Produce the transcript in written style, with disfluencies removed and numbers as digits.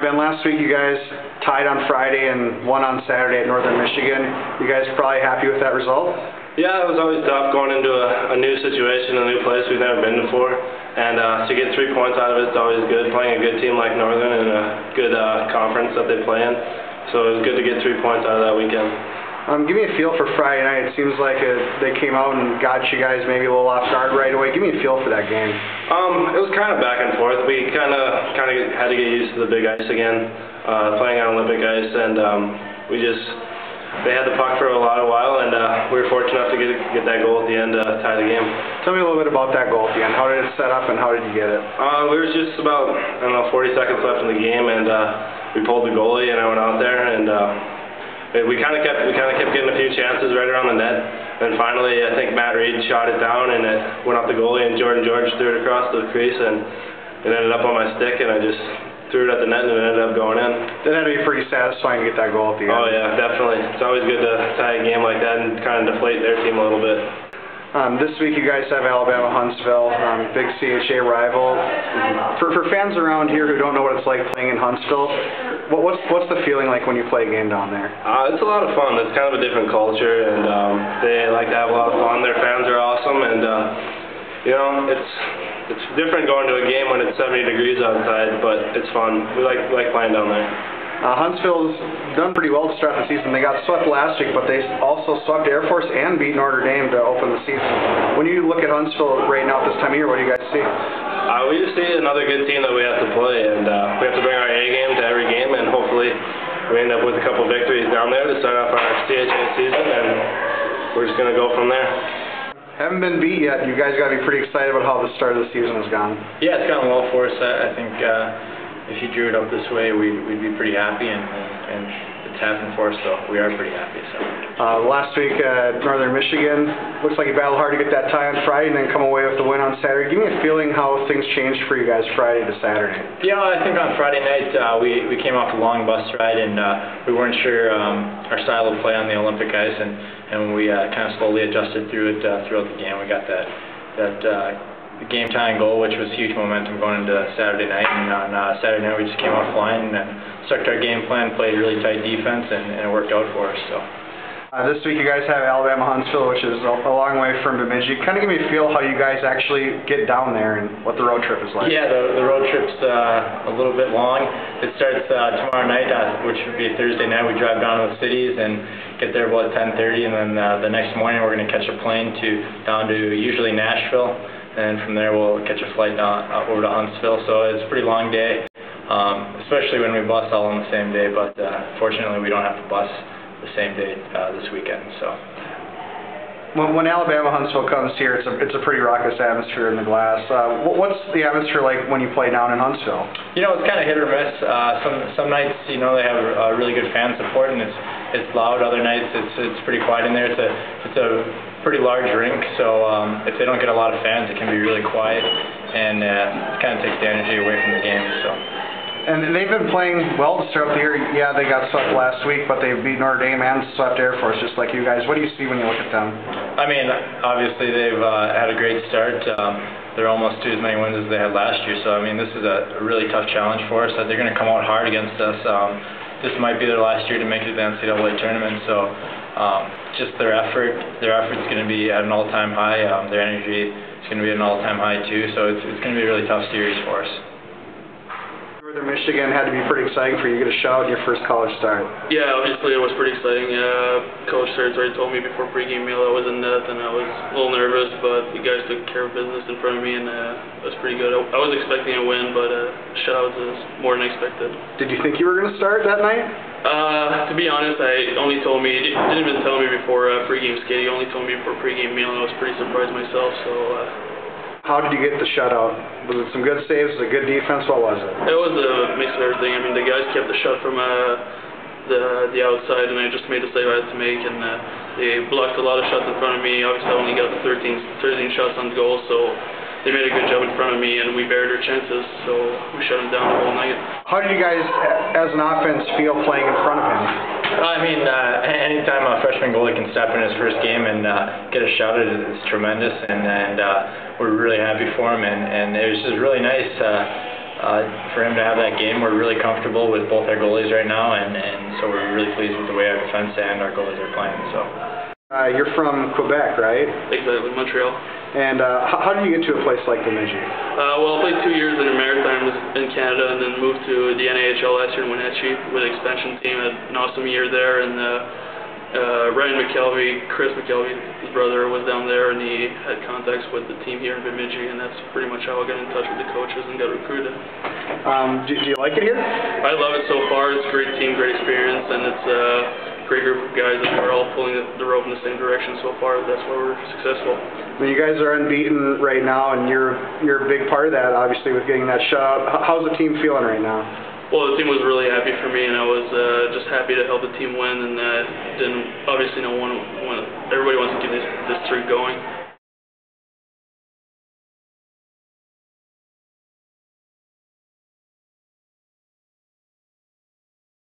Ben, last week you guys tied on Friday and won on Saturday at Northern Michigan. You guys probably happy with that result? Yeah, it was always tough going into a new situation, a new place we've never been before. And to get 3 points out of it is always good, playing a good team like Northern and a good conference that they play in. So it was good to get 3 points out of that weekend. Give me a feel for Friday night. It seems like they came out and got you guys maybe a little off guard right away. Give me a feel for that game. It was kind of back and forth. We kind of had to get used to the big ice again, playing on Olympic ice, and they had the puck for a while, and we were fortunate enough to get that goal at the end to tie the game. Tell me a little bit about that goal at the end. How did it set up, and how did you get it? We were just about 40 seconds left in the game, and we pulled the goalie, and I went out there, and we kind of kept getting a few chances right around the net. And finally, I think Matt Reed shot it down, and it went off the goalie, and Jordan George threw it across the crease, and it ended up on my stick, and I just threw it at the net, and it ended up going in. That had to be pretty satisfying to get that goal at the end. Oh yeah, definitely. It's always good to tie a game like that and kind of deflate their team a little bit. This week you guys have Alabama-Huntsville, big CHA rival. For fans around here who don't know what it's like playing in Huntsville, what's the feeling like when you play a game down there? It's a lot of fun. It's kind of a different culture, and they like to have a lot of fun. Their fans are awesome, and it's different going to a game when it's 70 degrees outside, but it's fun. We like playing down there. Huntsville's done pretty well to start the season. They got swept last week, but they also swept Air Force and beat Notre Dame to open the season. When you look at Huntsville right now at this time of year, what do you guys see? We just see another good team that we have to play, and we have to bring our A game to every game, and hopefully we end up with a couple victories down there to start off our CHA season, and we're just going to go from there. Haven't been beat yet. You guys got to be pretty excited about how the start of the season has gone. Yeah, it's gone well for us. I think if you drew it up this way, we'd be pretty happy, and it's happened for us, so we are pretty happy. So. Last week at Northern Michigan, looks like you battled hard to get that tie on Friday and then come away with the win on Saturday. Give me a feeling how things changed for you guys Friday to Saturday. Yeah, I think on Friday night we came off a long bus ride, and we weren't sure our style of play on the Olympic ice, and we kind of slowly adjusted through it throughout the game. We got that game-tying goal, which was huge momentum going into Saturday night, and on Saturday night we just came out flying and stuck to our game plan, played really tight defense, and it worked out for us. So. This week you guys have Alabama-Huntsville, which is a long way from Bemidji. Kind of give me a feel how you guys actually get down there and what the road trip is like. Yeah, the road trip's a little bit long. It starts tomorrow night, which would be Thursday night. We drive down to the cities and get there about 10:30, and then the next morning we're going to catch a plane down to usually Nashville, and from there we'll catch a flight down over to Huntsville. So it's a pretty long day, especially when we bus all on the same day, but fortunately we don't have to bus the same day this weekend. So. When Alabama-Huntsville comes here, it's a pretty raucous atmosphere in the glass. What's the atmosphere like when you play down in Huntsville? You know, it's kind of hit or miss. Some nights, they have a really good fan support, and it's loud. Other nights, it's pretty quiet in there. It's a pretty large rink, so if they don't get a lot of fans, it can be really quiet, and it kind of takes the energy away from the game. So. And they've been playing well to start the year. Yeah, they got swept last week, but they beat Notre Dame and swept Air Force, just like you guys. What do you see when you look at them? I mean, obviously they've had a great start. They're almost to as many wins as they had last year. So, I mean, this is a really tough challenge for us. They're going to come out hard against us. This might be their last year to make it to the NCAA tournament. So, just their effort's going to be at an all-time high. Their energy is going to be at an all-time high too. So, it's going to be a really tough series for us. Northern Michigan had to be pretty exciting for you to get a shot at your first college start. Yeah, obviously it was pretty exciting. Coach Serge already told me before pregame meal I was in net, and I was a little nervous, but you guys took care of business in front of me, and it was pretty good. I was expecting a win, but shutout was more than expected. Did you think you were going to start that night? To be honest, he didn't even tell me before pregame skate. He only told me before pregame meal, and I was pretty surprised myself. So. How did you get the shutout? Was it some good saves? Was it good defense? What was it? It was a mix of everything. I mean, the guys kept the shot from the outside, and I just made the save I had to make, and they blocked a lot of shots in front of me. Obviously, I only got 13 shots on goal, so they made a good job in front of me, and we buried our chances, so we shut them down the whole night. How did you guys, as an offense, feel playing in front of him? I mean, anytime a freshman goalie can step in his first game and get a shot at it, it's tremendous, and we're really happy for him, and it was just really nice. for him to have that game. We're really comfortable with both our goalies right now, and so we're really pleased with the way our defense and our goalies are playing. So. You're from Quebec, right? Exactly, Montreal. And how did you get to a place like Bemidji? Well, I played 2 years in the Maritimes in Canada and then moved to the NAHL last year in Wenatchee with the expansion team. I had an awesome year there, and Ryan McKelvey, Chris McKelvey, his brother, was down there, and he had contacts with the team here in Bemidji, and that's pretty much how I got in touch with the coaches and got recruited. Do you like it here? I love it so far. It's a great team, great experience, and it's a great group of guys that we're all pulling the rope in the same direction so far. That's why we're successful. I mean, you guys are unbeaten right now, and you're a big part of that, obviously, with getting that shutout. How's the team feeling right now? Well, the team was really happy for me, and I was just happy to help the team win. And obviously, everybody wants to keep this streak going.